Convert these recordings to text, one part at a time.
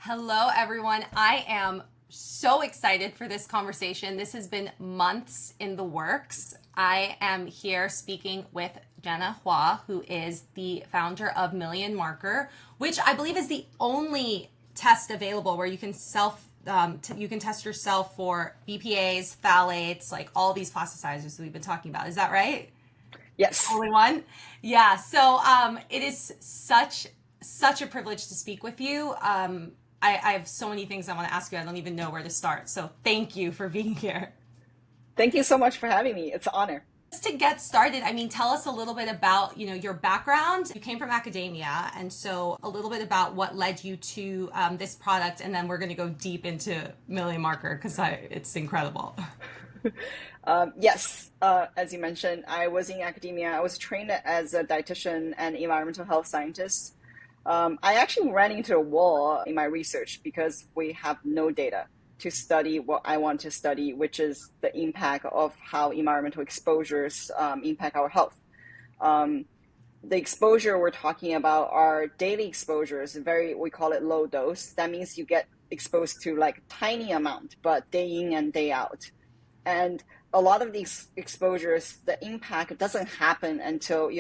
Hello, everyone. I am so excited for this conversation. This has been months in the works. I am here speaking with Jenna Hua, who is the founder of Million Marker, which I believe is the only test available where you can you can test yourself for BPAs, phthalates, like all these plasticizers that we've been talking about. Is that right? Yes. Only one? Yeah. So it is such a privilege to speak with you. I have so many things I want to ask you. I don't even know where to start. So thank you for being here. Thank you so much for having me. It's an honor. Just to get started, I mean, tell us a little bit about, your background. You came from academia, and so a little bit about what led you to this product, and then we're going to go deep into Million Marker because it's incredible. Yes, as you mentioned, I was in academia. I was trained as a dietitian and environmental health scientist. I actually ran into a wall in my research because we have no data to study what I want to study, which is the impact of how environmental exposures impact our health. Um, the exposure we're talking about are daily exposures, we call it low dose. That means you get exposed to like tiny amount, but day in and day out. And a lot of these exposures, the impact doesn't happen until,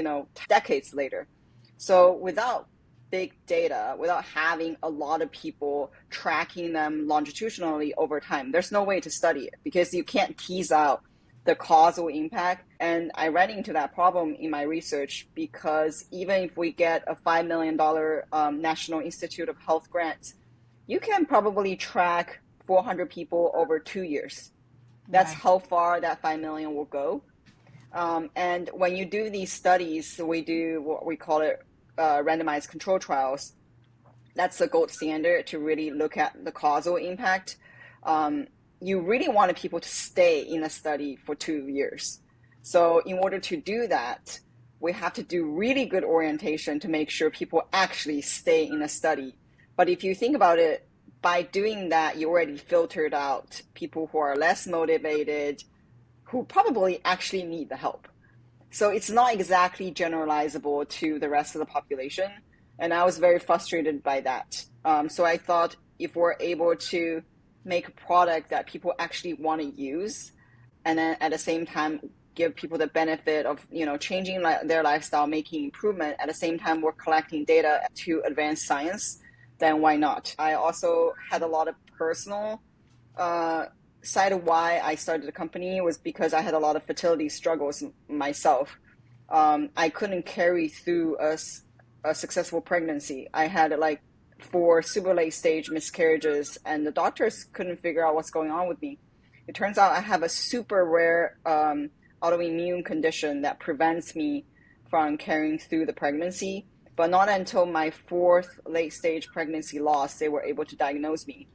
decades later. So without big data, without having a lot of people tracking them longitudinally over time, there's no way to study it because you can't tease out the causal impact. And I ran into that problem in my research because even if we get a $5 million National Institute of Health grant, you can probably track 400 people over 2 years. That's Right. how far that 5 million will go. And when you do these studies, we do what we call it randomized control trials. That's the gold standard to really look at the causal impact. You really want people to stay in a study for 2 years. So in order to do that, we have to do really good orientation to make sure people actually stay in a study. But if you think about it, by doing that, you already filtered out people who are less motivated, who probably actually need the help. So it's not exactly generalizable to the rest of the population. And I was very frustrated by that. So I thought if we're able to make a product that people actually want to use, and then at the same time give people the benefit of changing their lifestyle, making improvement, at the same time we're collecting data to advance science, then why not? I also had a lot of personal side of why I started the company was because I had a lot of fertility struggles myself. I couldn't carry through a successful pregnancy. I had like 4 super late stage miscarriages, and the doctors couldn't figure out what's going on with me. It turns out I have a super rare autoimmune condition that prevents me from carrying through the pregnancy. But not until my 4th late stage pregnancy loss, they were able to diagnose me.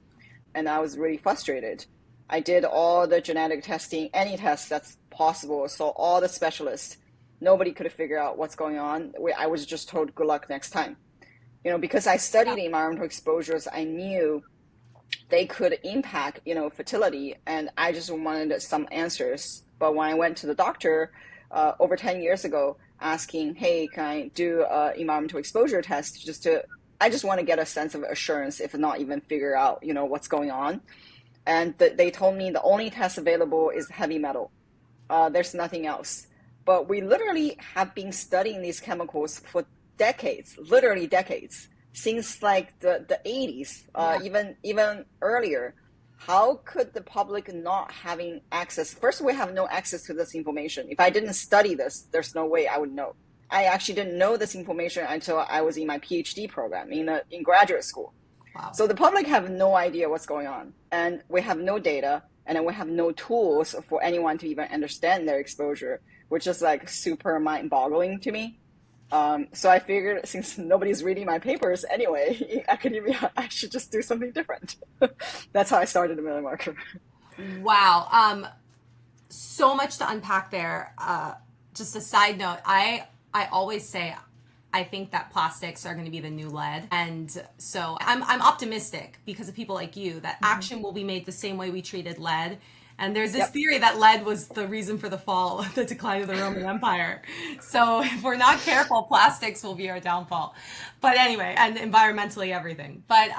And I was really frustrated. I did all the genetic testing, any test that's possible. So all the specialists, nobody could figure out what's going on. I was just told good luck next time. Because I studied environmental exposures, I knew they could impact, fertility, and I just wanted some answers. But when I went to the doctor over 10 years ago, asking, hey, can I do an environmental exposure test I just want to get a sense of assurance, if not even figure out, what's going on. And they told me the only test available is heavy metal. There's nothing else. But we literally have been studying these chemicals for decades, literally decades, since like the 80s, Yeah. even earlier. How could the public not having access? First, we have no access to this information. If I didn't study this, there's no way I would know. I actually didn't know this information until I was in my PhD program in graduate school. Wow. So the public have no idea what's going on, and we have no data, and then we have no tools for anyone to even understand their exposure, which is like super mind-boggling to me. So I figured since nobody's reading my papers anyway in academia, I should just do something different. That's how I started the Million Marker. Wow. So much to unpack there. Just a side note, I always say I think that plastics are going to be the new lead. And so I'm optimistic because of people like you that action will be made the same way we treated lead. And there's this Yep. theory that lead was the reason for the fall, the decline of the Roman Empire. So if we're not careful, plastics will be our downfall. But anyway, and environmentally everything. But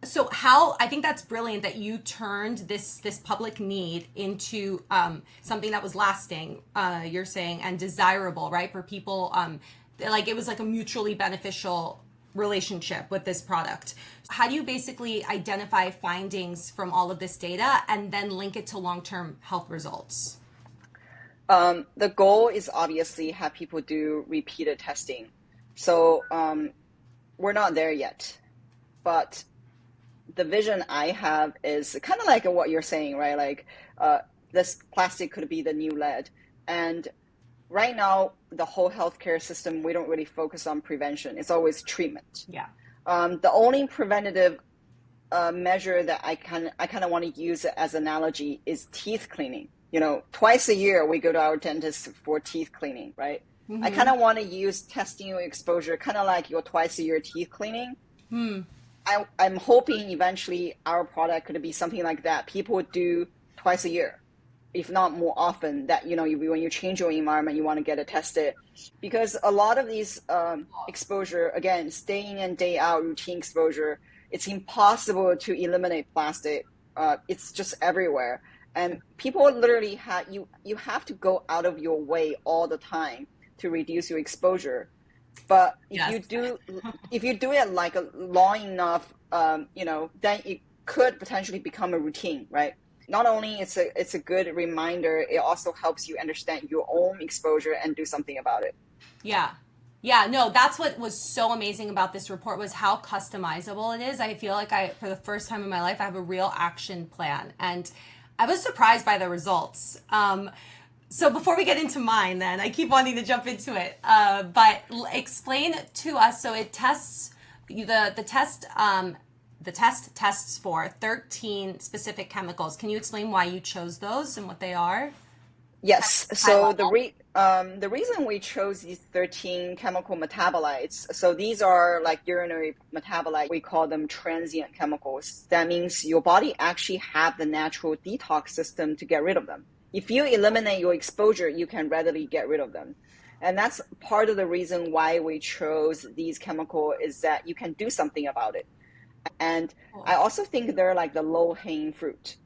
So how I think that's brilliant that you turned this public need into something that was lasting. You're saying and desirable, right, for people. Like it was like a mutually beneficial relationship with this product. How do you basically identify findings from all of this data and then link it to long-term health results? The goal is obviously have people do repeated testing. So we're not there yet, but the vision I have is kind of like what you're saying, right? Like this plastic could be the new lead. And right now, the whole healthcare system, we don't really focus on prevention. It's always treatment. Yeah. The only preventative measure that I kind of want to use as an analogy is teeth cleaning. You know, twice a year we go to our dentist for teeth cleaning, right? I kind of want to use testing your exposure, kind of like your twice a year teeth cleaning. I'm hoping eventually our product could be something like that. People would do twice a year, if not more often, that, you know, when you change your environment, you want to get it tested. Because a lot of these exposure, again, day in and day out routine exposure, it's impossible to eliminate plastic. It's just everywhere. And people literally you have to go out of your way all the time to reduce your exposure. But if you do it like long enough, you know, then it could potentially become a routine, right? Not only it's a good reminder, it also helps you understand your own exposure and do something about it. Yeah. Yeah, no, that's what was so amazing about this report was how customizable it is. I feel like for the first time in my life, I have a real action plan. And I was surprised by the results. So before we get into mine, then I keep wanting to jump into it, but explain to us. So it tests the test tests for 13 specific chemicals. Can you explain why you chose those and what they are? Yes. So the reason we chose these 13 chemical metabolites, so these are like urinary metabolites. We call them transient chemicals. That means your body actually have the natural detox system to get rid of them. If you eliminate your exposure, you can readily get rid of them. And that's part of the reason why we chose these chemicals is that you can do something about it. And I also think they're like the low-hanging fruit.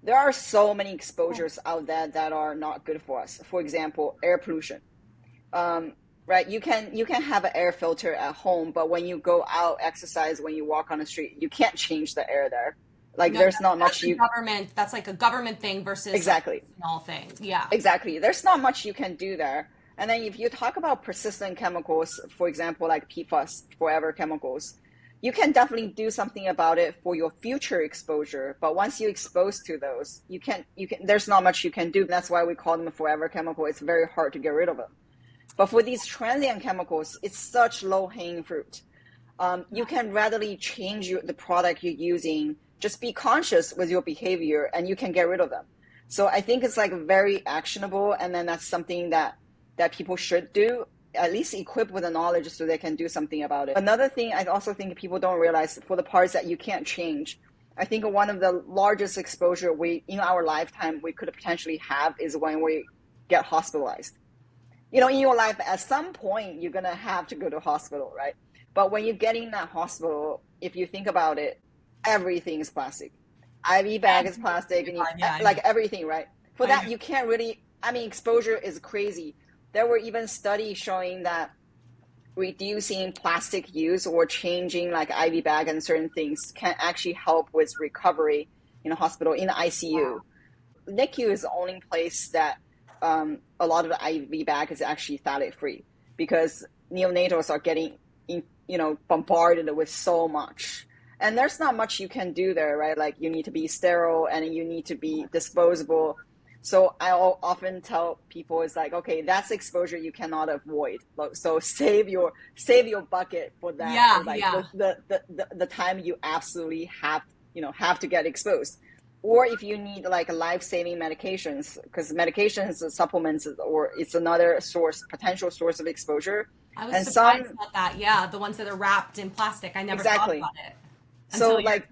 There are so many exposures out there that are not good for us. For example, air pollution. Right? You can have an air filter at home, but when you go out exercise, when you walk on the street, you can't change the air there. Like No, there's not much you government. That's like a government thing versus exactly like a small thing. Yeah. exactly. There's not much you can do there. And then if you talk about persistent chemicals, for example, like PFAS, forever chemicals, you can definitely do something about it for your future exposure. But once you're exposed to those, there's not much you can do. That's why we call them a forever chemical. It's very hard to get rid of them. But for these transient chemicals, it's such low-hanging fruit. You can readily change the product you're using. Just be conscious with your behavior and you can get rid of them. So I think it's like very actionable. And then that's something that people should do, at least equipped with the knowledge so they can do something about it. Another thing I also think people don't realize for the parts that you can't change, I think one of the largest exposure in our lifetime we could potentially have is when we get hospitalized. You know, in your life, at some point, you're going to have to go to hospital, right? But when you get in that hospital, if you think about it, everything is plastic. IV bag is plastic, and like everything, right? For that, you can't really, exposure is crazy. There were even studies showing that reducing plastic use or changing like IV bag and certain things can actually help with recovery in a hospital, in the ICU. Wow. NICU is the only place that a lot of the IV bag is actually phthalate free because neonatals are getting, bombarded with so much. And there's not much you can do there, right? Like you need to be sterile and you need to be disposable. So I often tell people it's like, okay, that's exposure you cannot avoid. So save your bucket for that. Yeah, for like yeah. the time you absolutely have to get exposed. Or if you need like life-saving medications, because medications, supplements, or it's another potential source of exposure. I was surprised about that. Yeah, the ones that are wrapped in plastic. I never thought about it. So like,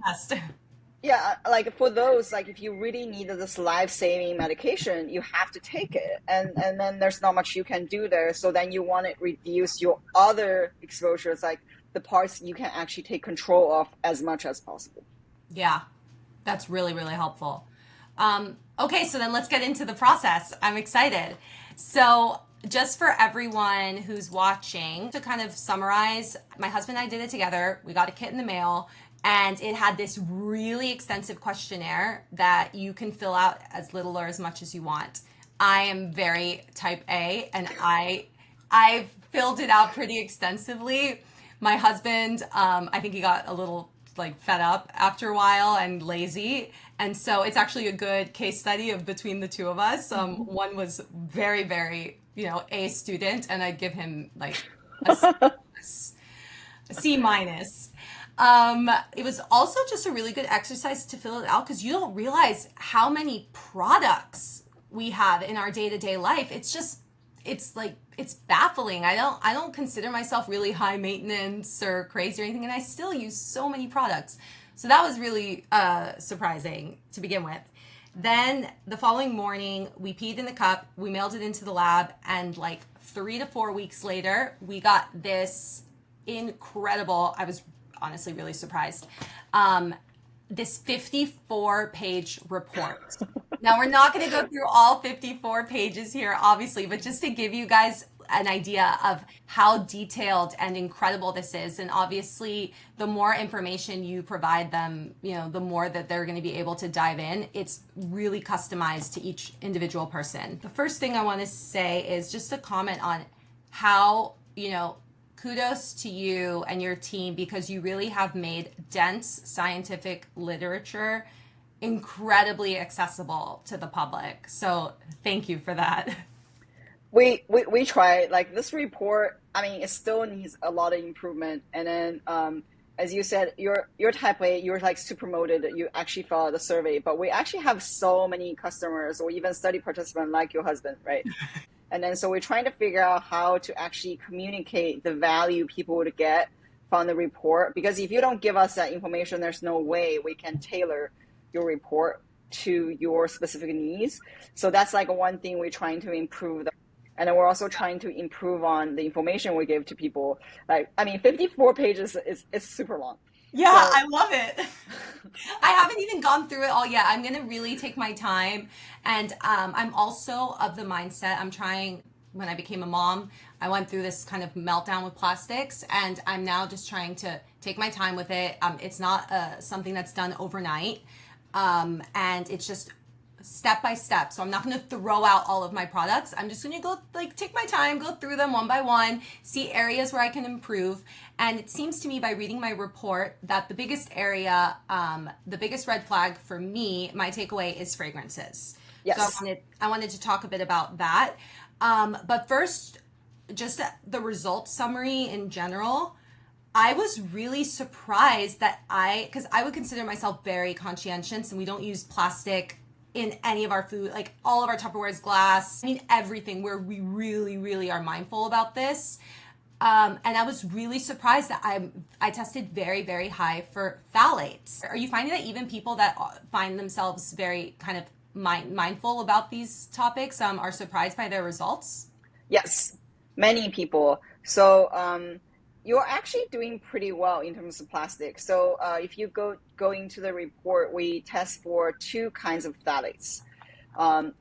yeah, like for those, like if you really need this life-saving medication, you have to take it, and then there's not much you can do there. So then you want to reduce your other exposures, like the parts you can actually take control of as much as possible. Yeah, that's really, really helpful. Okay, so then let's get into the process. I'm excited. So, just for everyone who's watching, to kind of summarize, my husband and I did it together. We got a kit in the mail, and it had this really extensive questionnaire that you can fill out as little or as much as you want. I am very type A, and I've filled it out pretty extensively. My husband, I think he got a little like fed up after a while and lazy. And so it's actually a good case study of between the two of us. One was very, very, A student, and I'd give him like a C minus. It was also just a really good exercise to fill it out because you don't realize how many products we have in our day-to-day life. It's baffling. I don't consider myself really high maintenance or crazy or anything, and I still use so many products. So that was really surprising to begin with. Then the following morning, we peed in the cup, we mailed it into the lab, and like 3 to 4 weeks later, we got this incredible, I was honestly really surprised, this 54-page report. Now, we're not going to go through all 54 pages here, obviously, but just to give you guys an idea of how detailed and incredible this is. And obviously, the more information you provide them, the more that they're going to be able to dive in. It's really customized to each individual person. The first thing I want to say is just a comment on how, kudos to you and your team because you really have made dense scientific literature incredibly accessible to the public. So thank you for that. We tried. Like this report, I mean, it still needs a lot of improvement. And then, as you said, you're type A, you're like super motivated. You actually fill out the survey, but we actually have so many customers or even study participants like your husband, right? And then so we're trying to figure out how to actually communicate the value people would get from the report. Because if you don't give us that information, there's no way we can tailor your report to your specific needs. So that's like one thing we're trying to improve. And then we're also trying to improve on the information we give to people. Like, I mean, 54 pages is super long. Yeah, so, I love it. I haven't even gone through it all yet. I'm going to really take my time. And I'm also of the mindset, when I became a mom, I went through this kind of meltdown with plastics. And I'm now just trying to take my time with it. It's not something that's done overnight. And it's just step by step. So I'm not going to throw out all of my products. I'm just going to go take my time, go through them one by one, see areas where I can improve. And it seems to me by reading my report that the biggest area, the biggest red flag for me, my takeaway is fragrances. Yes. So I wanted to talk a bit about that. But first, just the results summary in general. I was really surprised that because I would consider myself very conscientious and we don't use plastic in any of our food, like all of our Tupperware is glass. I mean, everything where we really, really are mindful about this. And I was really surprised that I tested very, very high for phthalates. Are you finding that even people that find themselves very kind of mindful about these topics are surprised by their results? Yes, many people. So you're actually doing pretty well in terms of plastic. So if you go into the report, we test for 2 kinds of phthalates.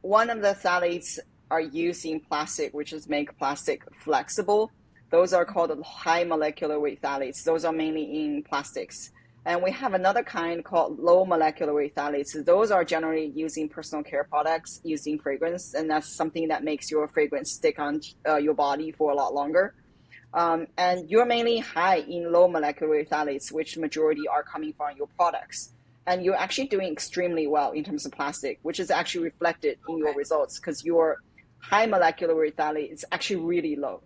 One of the phthalates are used in plastic, which is make plastic flexible. Those are called high molecular weight phthalates. Those are mainly in plastics. And we have another kind called low molecular weight phthalates. Those are generally used in personal care products, using fragrance, and that's something that makes your fragrance stick on your body for a lot longer. And you're mainly high in low molecular weight phthalates, which majority are coming from your products. And you're actually doing extremely well in terms of plastic, which is actually reflected in your results because your high molecular weight phthalate is actually really low.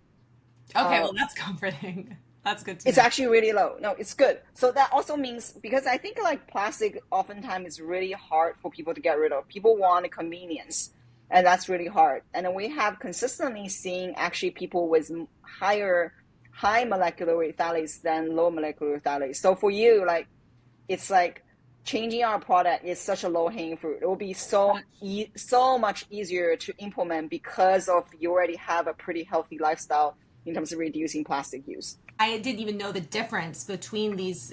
Okay, well, that's comforting. That's good to It's know. actually really low. No, it's good. So that also means, because I think like plastic oftentimes is really hard for people to get rid of. People want convenience, and that's really hard. And then we have consistently seen actually people with high molecular weight phthalates than low molecular weight phthalates. So for you, like, it's like changing our product is such a low hanging fruit. It will be so much easier to implement because of you already have a pretty healthy lifestyle in terms of reducing plastic use. I didn't even know the difference between these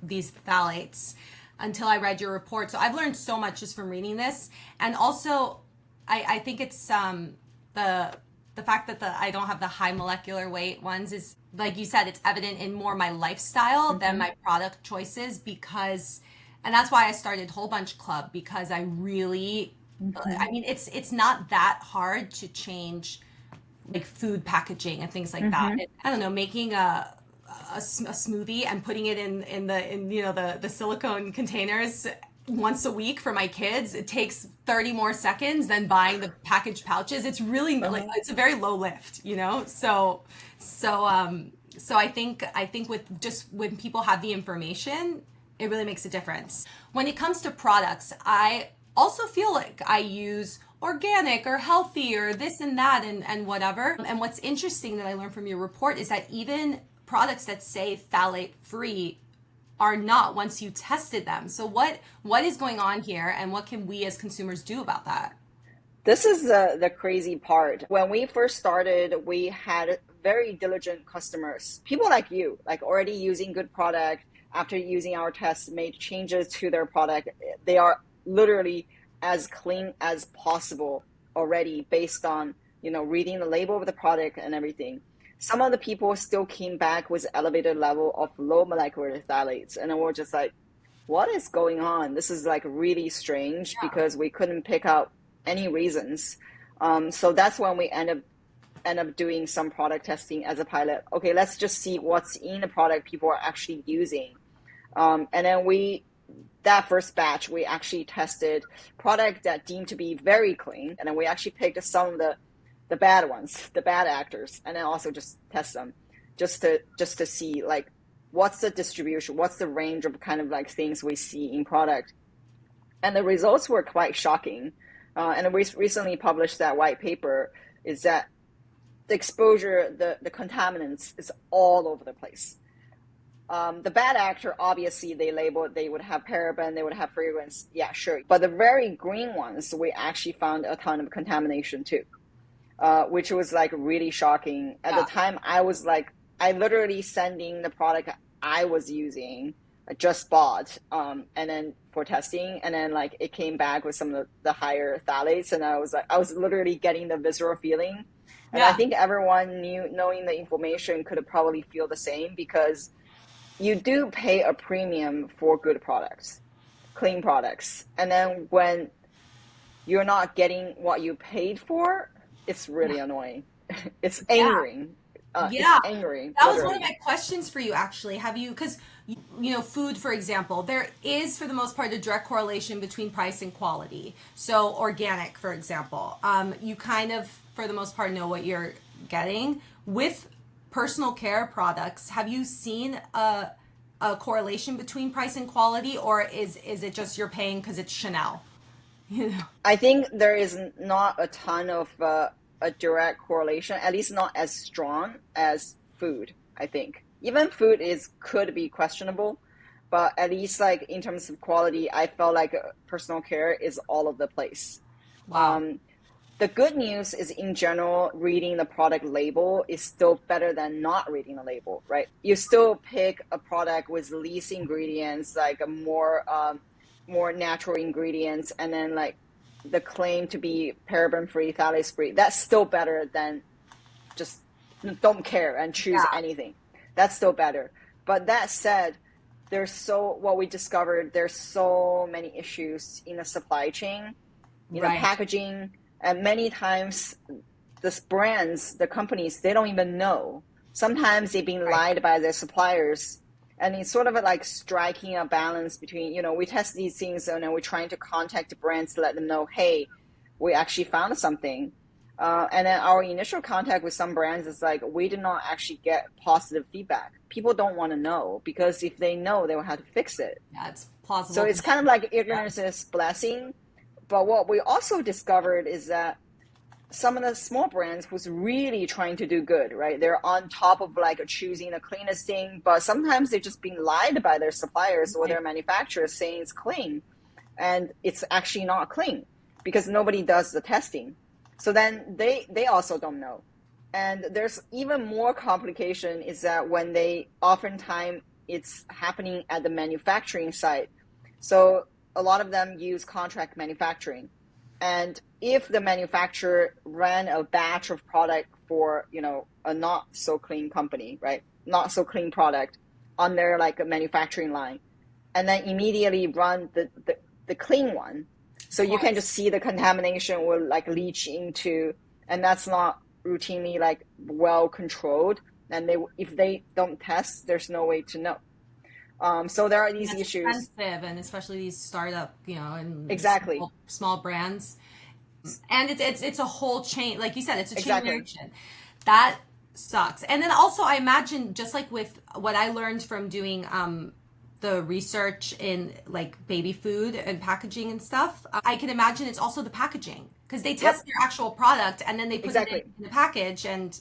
phthalates until I read your report. So I've learned so much just from reading this. And also, I think it's the fact that I don't have the high molecular weight ones is, like you said, it's evident in more my lifestyle than my product choices, because, and that's why I started Whole Bunch Club, because I really, I mean, it's not that hard to change like food packaging and things like that. I don't know, making a smoothie and putting it in the silicone containers once a week for my kids, it takes 30 more seconds than buying the packaged pouches. It's really like, it's a very low lift, so I think with just when people have the information, it really makes a difference. When it comes to products, I also feel like I use organic or healthy or this and that and whatever. And what's interesting that I learned from your report is that even products that say phthalate free are not once you tested them. So what is going on here, and what can we as consumers do about that? This is the crazy part. When we first started, we had very diligent customers, people like you, like already using good product. After using our tests, made changes to their product. They are literally as clean as possible already, based on reading the label of the product and everything. Some of the people still came back with elevated level of low molecular phthalates, and then we're just like, what is going on? This is like really strange, because we couldn't pick out any reasons. So that's when we end up doing some product testing as a pilot. Okay, let's just see what's in the product people are actually using. And then that first batch, we actually tested product that deemed to be very clean. And then we actually picked some of the bad ones, the bad actors, and then also just test them just to see like what's the distribution, what's the range of kind of like things we see in product. And the results were quite shocking. And we recently published that white paper, is that the exposure, the contaminants is all over the place. The bad actor, obviously, they labeled, they would have paraben, they would have fragrance. Yeah, sure. But the very green ones, we actually found a ton of contamination too, which was like really shocking. At the time, I was like, I literally sending the product I was using, I just bought, and then for testing, and then like it came back with some of the higher phthalates, and I was like, I was literally getting the visceral feeling. And I think everyone knowing the information could probably feel the same, because you do pay a premium for good products, clean products. And then when you're not getting what you paid for, it's really annoying. It's angering. It's angering. That was one of my questions for you, actually. Have you, because, food, for example, there is, for the most part, a direct correlation between price and quality. So organic, for example, you kind of, for the most part, know what you're getting. With personal care products, have you seen a correlation between price and quality, or is it just you're paying because it's Chanel? I think there is not a ton of a direct correlation, at least not as strong as food. I think even food could be questionable, but at least like in terms of quality, I felt like personal care is all over the place. Wow. The good news is, in general, reading the product label is still better than not reading the label, right? You still pick a product with least ingredients, like a more natural ingredients, and then like the claim to be paraben free, phthalates free. That's still better than just don't care and choose anything. That's still better. But that said, what we discovered, there's so many issues in the supply chain, the packaging. And many times, the brands, the companies, they don't even know. Sometimes they've been lied by their suppliers. And it's sort of like striking a balance between, we test these things and then we're trying to contact the brands to let them know, hey, we actually found something. And then our initial contact with some brands is like, we did not actually get positive feedback. People don't want to know, because if they know, they will have to fix it. Yeah, it's plausible. So it's kind of like ignorance is blessing. But what we also discovered is that some of the small brands was really trying to do good, right? They're on top of like choosing the cleanest thing, but sometimes they're just being lied by their suppliers or their manufacturers saying it's clean, and it's actually not clean because nobody does the testing. So then they also don't know. And there's even more complication is that when they oftentimes it's happening at the manufacturing site. So a lot of them use contract manufacturing. And if the manufacturer ran a batch of product for, a not so clean company, right? Not so clean product on their like a manufacturing line, and then immediately run the clean one. So you can just see the contamination will like leach into, and that's not routinely like well controlled. And if they don't test, there's no way to know. So there are these It's issues. expensive, and especially these startup, and Exactly. small brands. And it's a whole chain, like you said, it's a chain Exactly. reaction. That sucks. And then also, I imagine, just like with what I learned from doing the research in like baby food and packaging and stuff, I can imagine it's also the packaging because they test Yep. their actual product and then they put it Exactly. in the package, and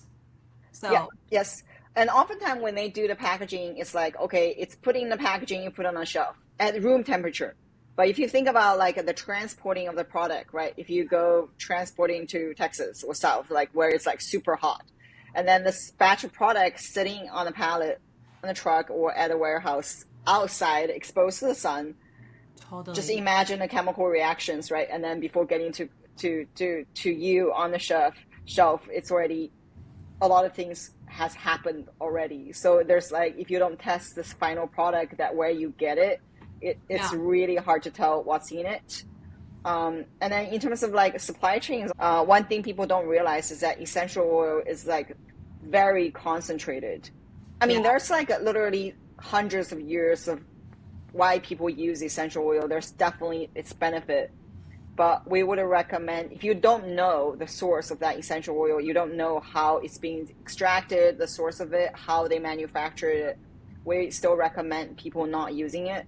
Yeah. so Yes. And oftentimes when they do the packaging, it's like, okay, it's put in the packaging, you put on a shelf at room temperature. But if you think about like the transporting of the product, right? If you go transporting to Texas or South, like where it's like super hot, and then this batch of product sitting on a pallet, on a truck, or at a warehouse outside, exposed to the sun, just totally. imagine the chemical reactions, right? And then before getting to you on the shelf, it's already a lot of things has happened already. So there's like, if you don't test this final product, that where you get it's Yeah. really hard to tell what's in it. And then in terms of like supply chains, one thing people don't realize is that essential oil is like very concentrated. I Yeah. mean, there's like literally hundreds of years of why people use essential oil. There's definitely its benefit, but we would recommend, if you don't know the source of that essential oil, you don't know how it's being extracted, the source of it, how they manufacture it, we still recommend people not using it.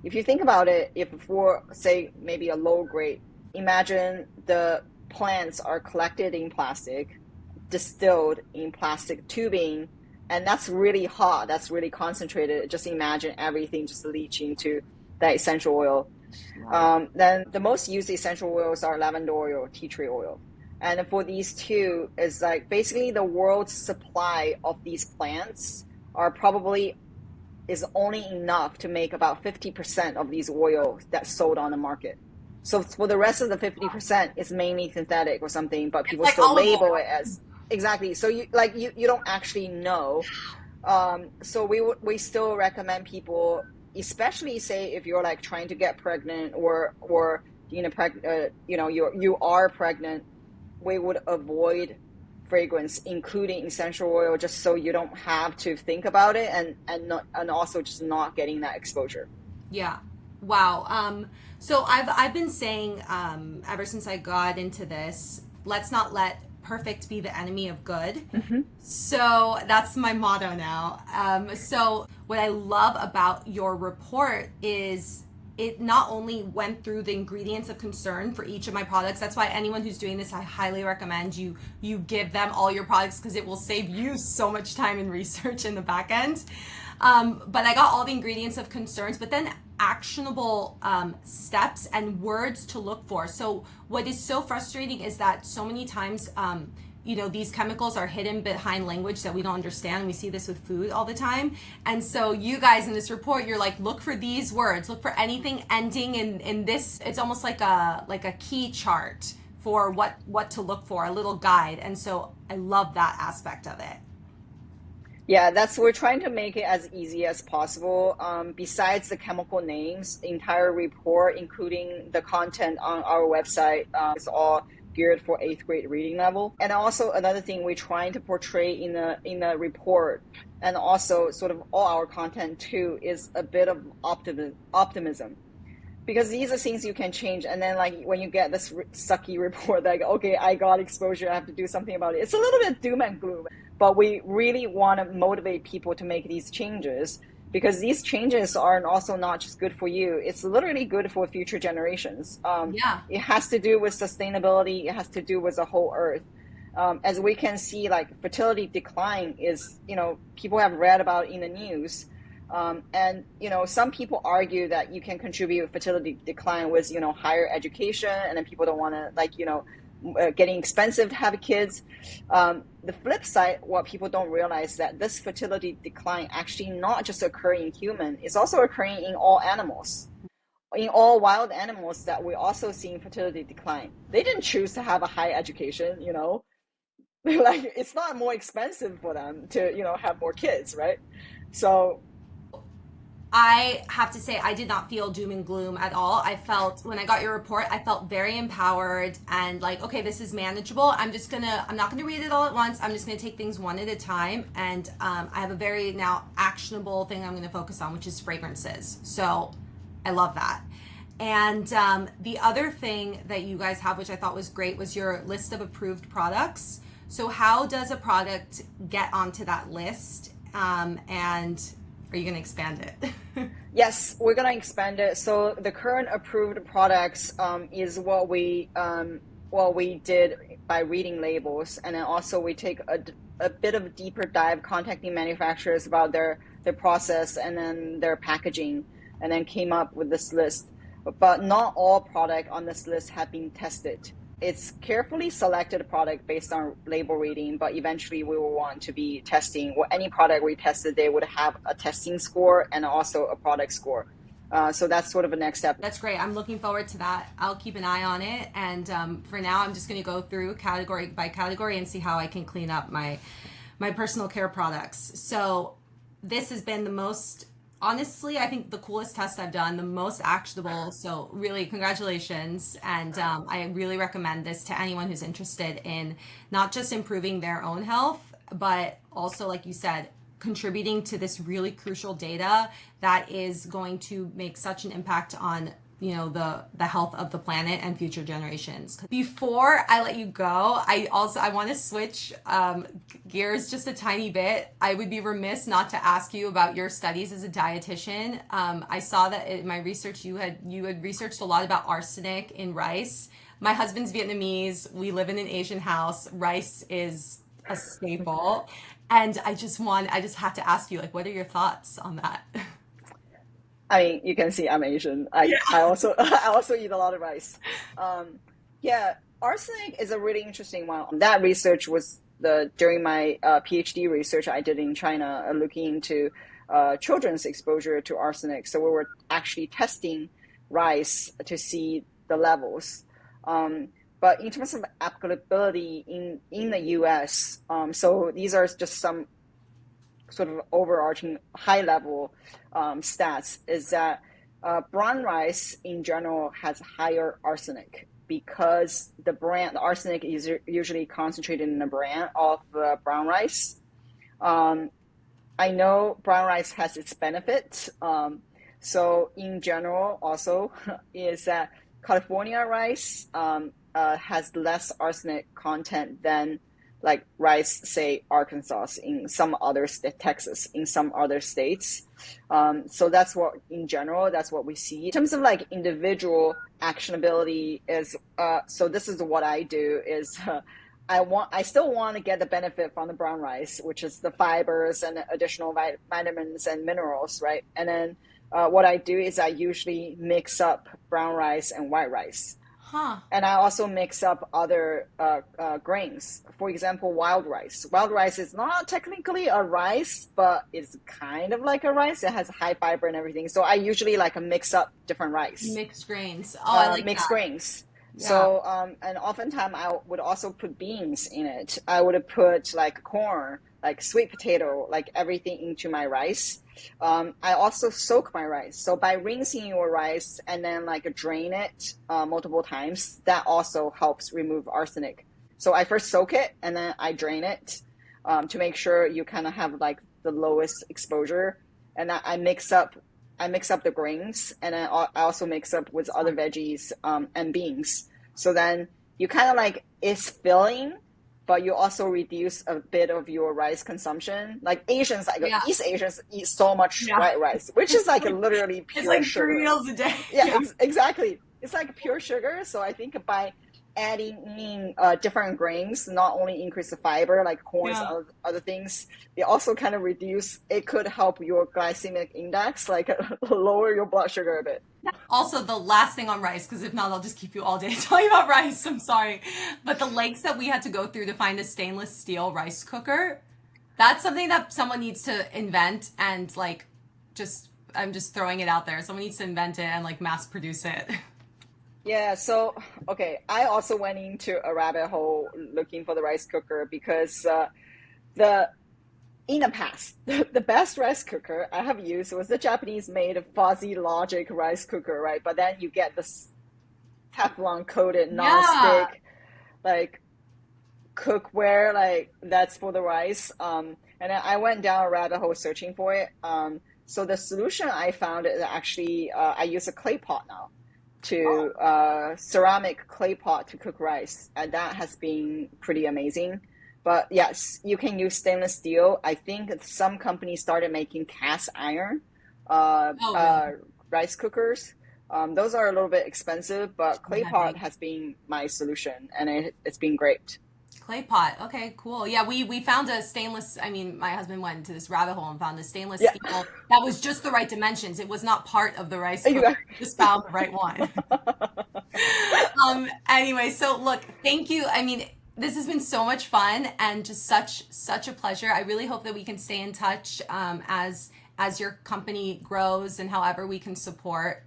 If you think about it, if for say maybe a low grade, imagine the plants are collected in plastic, distilled in plastic tubing, and that's really hot, that's really concentrated. Just imagine everything just leaching to that essential oil. Wow. Then the most used essential oils are lavender oil, tea tree oil. And for these two, is like basically the world's supply of these plants are probably is only enough to make about 50% of these oils that's sold on the market. So for the rest of the 50%, it's mainly synthetic or something, but It's people like still olive label it oil. as exactly. So you don't actually know. So we still recommend people, especially say if you're like trying to get pregnant or you are pregnant, we would avoid fragrance, including essential oil, just so you don't have to think about it, and also just not getting that exposure. Yeah. Wow. So I've been saying ever since I got into this, let's not let perfect be the enemy of good. Mm-hmm. So that's my motto now. So what I love about your report is it not only went through the ingredients of concern for each of my products. That's why anyone who's doing this, I highly recommend you give them all your products because it will save you so much time and research in the back end. But I got all the ingredients of concerns, but then actionable steps and words to look for. So what is so frustrating is that so many times, these chemicals are hidden behind language that we don't understand. We see this with food all the time. And so you guys in this report, you're like, look for these words, look for anything ending in this. It's almost like a key chart for what to look for, a little guide. And so I love that aspect of it. Yeah, we're trying to make it as easy as possible. Besides the chemical names, the entire report, including the content on our website, is all geared for eighth grade reading level. And also another thing we're trying to portray in the report, and also sort of all our content too, is a bit of optimism. Because these are things you can change, and then like when you get this sucky report, like, okay, I got exposure, I have to do something about it, it's a little bit doom and gloom. But we really want to motivate people to make these changes, because these changes are also not just good for you, it's literally good for future generations. Yeah. It has to do with sustainability, it has to do with the whole earth. As we can see, like fertility decline is, people have read about in the news. And some people argue that you can contribute fertility decline with higher education, and then people don't want to getting expensive to have kids. The flip side, what people don't realize, that this fertility decline actually not just occurring in human, it's also occurring in all animals. In all wild animals, that we're also seeing fertility decline. They didn't choose to have a high education, like it's not more expensive for them to, have more kids, right? So I have to say, I did not feel doom and gloom at all. I felt, when I got your report, I felt very empowered and like, okay, this is manageable. I'm not gonna read it all at once. I'm just gonna take things one at a time. And I have a very now actionable thing I'm gonna focus on, which is fragrances. So I love that. And the other thing that you guys have, which I thought was great, was your list of approved products. So how does a product get onto that list? And are you going to expand it? yes, we're gonna expand it. So the current approved products is what we did by reading labels, and then also we take a bit of a deeper dive contacting manufacturers about their process and then their packaging, and then came up with this list. But not all product on this list have been tested. It's carefully selected product based on label reading, but eventually we will want to be testing, or any product we tested, they would have a testing score and also a product score. So that's sort of a next step. That's great. I'm looking forward to that. I'll keep an eye on it. And for now, I'm just going to go through category by category and see how I can clean up my personal care products. So this has been the most, honestly, I think the coolest test I've done, the most actionable. So really, congratulations. And I really recommend this to anyone who's interested in not just improving their own health, but also, like you said, contributing to this really crucial data that is going to make such an impact on the health of the planet and future generations. Before I let you go, I want to switch gears just a tiny bit. I would be remiss not to ask you about your studies as a dietitian. I saw that in my research you had researched a lot about arsenic in rice. My husband's Vietnamese. We live in an Asian house. Rice is a staple. And I just have to ask you, like, what are your thoughts on that? I mean, you can see I'm Asian. I also I also eat a lot of rice. Um, yeah, arsenic is a really interesting one. That research was the during my PhD research I did in China, looking into children's exposure to arsenic. So we were actually testing rice to see the levels. Um, but in terms of applicability in the US, so these are just some sort of overarching high level stats, is that brown rice in general has higher arsenic because the arsenic is usually concentrated in the bran of brown rice. Um, I know brown rice has its benefit. So in general, also is that California rice has less arsenic content than like rice, say Arkansas, in some other Texas, in some other states. So that's what, in general, that's what we see. In terms of like individual actionability is, so this is what I do is, I still want to get the benefit from the brown rice, which is the fibers and additional vitamins and minerals, right? And then what I do is I usually mix up brown rice and white rice. Huh. And I also mix up other grains. For example, wild rice. Wild rice is not technically a rice, but it's kind of like a rice. It has high fiber and everything. So I usually like a mix up different rice, Mixed grains. Oh, I like mixed that. grains. Yeah. So and oftentimes I would also put beans in it. I would put like corn, like sweet potato, like everything into my rice. I also soak my rice. So by rinsing your rice and then like drain it multiple times, that also helps remove arsenic. So I first soak it and then I drain it to make sure you kind of have like the lowest exposure. And I mix up the grains, and then I also mix up with other veggies and beans. So then you kind of like, it's filling, but you also reduce a bit of your rice consumption. Like Asians, like Yeah. East Asians eat so much Yeah. white rice, which is like literally It's pure like sugar. 3 meals a day. Yeah, Yeah. exactly. It's like pure sugar. So I think by adding in different grains, not only increase the fiber like corns Yeah. and other things, it also kind of reduce. It could help your glycemic index, like lower your blood sugar a bit. Also, the last thing on rice, because if not, I'll just keep you all day talking about rice. I'm sorry. But the lengths that we had to go through to find a stainless steel rice cooker, that's something that someone needs to invent and like just, I'm just throwing it out there. Someone needs to invent it and like mass produce it. Yeah, so okay, I also went into a rabbit hole looking for the rice cooker because the in the past, the best rice cooker I have used was the Japanese made Fuzzy Logic rice cooker, right? But then you get this Teflon coated Yeah. non-stick like cookware like that's for the rice. And then I went down a rabbit hole searching for it. So the solution I found is actually I use a clay pot now to ceramic clay pot to cook rice, and that has been pretty amazing. But yes, you can use stainless steel. I think some companies started making cast iron uh, Oh, really? uh, rice cookers. Those are a little bit expensive, but clay pot Heavy. has been my solution, and it's been great. Clay pot. Okay, cool. Yeah, we found a stainless. I mean, my husband went into this rabbit hole and found a stainless Yeah, steel that was just the right dimensions. It was not part of the rice you cooker. got. We just found the right one. Anyway, so look, thank you. I mean, this has been so much fun and just such a pleasure. I really hope that we can stay in touch as your company grows and however we can support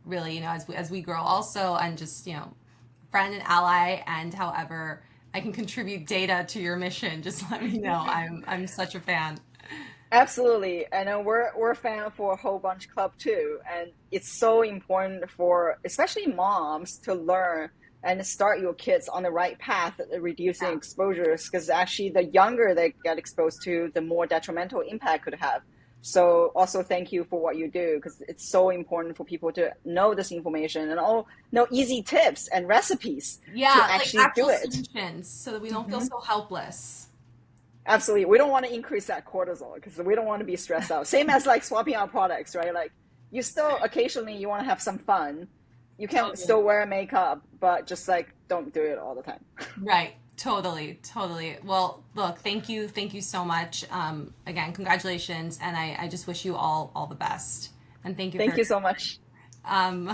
really, as we grow also, and just, friend and ally, and however I can contribute data to your mission, just let me know. I'm such a fan. Absolutely, and we're a fan for a whole bunch club too, and it's so important for especially moms to learn and start your kids on the right path, reducing Yeah. exposures, because actually the younger they get exposed to, the more detrimental impact could have. So also thank you for what you do because it's so important for people to know this information and all know easy tips and recipes to Yeah, like actually do actual it. solutions so that we don't feel Mhm. so helpless. Absolutely. We don't want to increase that cortisol because we don't want to be stressed out. Same as like swapping out products, right? Like you still occasionally you want to have some fun. You can Totally. still wear makeup, but just like don't do it all the time. Right. Totally. Totally. Well, look, thank you. Thank you so much. Again, congratulations. And I just wish you all the best. And thank you Thank for, you so much. um,